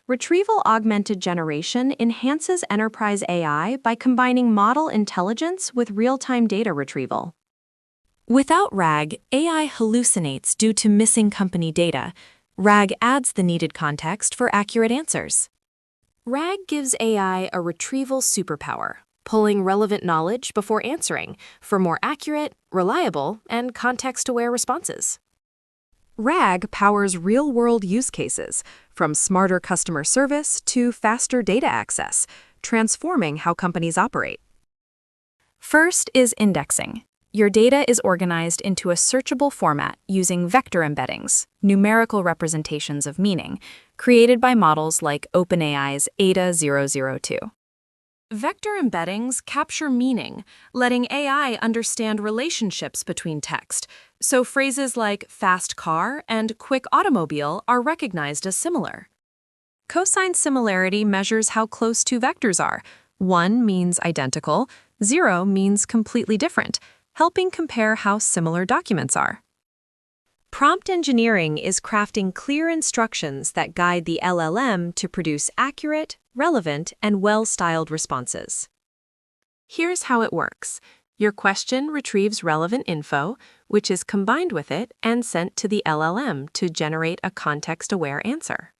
Retrieval Augmented Generation enhances enterprise AI by combining model intelligence with real-time data retrieval. Without RAG, AI hallucinates due to missing company data. RAG adds the needed context for accurate answers. RAG gives AI a retrieval superpower, pulling relevant knowledge before answering for more accurate, reliable, and context-aware responses. RAG powers real-world use cases, from smarter customer service to faster data access, transforming how companies operate. First is indexing. Your data is organized into a searchable format using vector embeddings, numerical representations of meaning, created by models like OpenAI's Ada 002. Vector embeddings capture meaning, letting AI understand relationships between text, so phrases like fast car and quick automobile are recognized as similar. Cosine similarity measures how close two vectors are. 1 means identical, 0 means completely different, helping compare how similar documents are. Prompt engineering is crafting clear instructions that guide the LLM to produce accurate, relevant, and well-styled responses. Here's how it works. Your question retrieves relevant info, which is combined with it and sent to the LLM to generate a context-aware answer.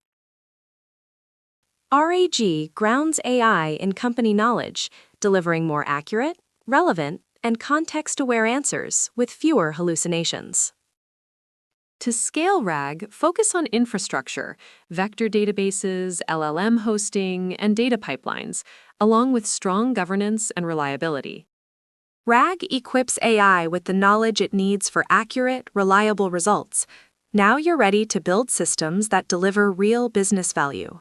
RAG grounds AI in company knowledge, delivering more accurate, relevant, and context-aware answers with fewer hallucinations. To scale RAG, focus on infrastructure, vector databases, LLM hosting, and data pipelines, along with strong governance and reliability. RAG equips AI with the knowledge it needs for accurate, reliable results. Now you're ready to build systems that deliver real business value.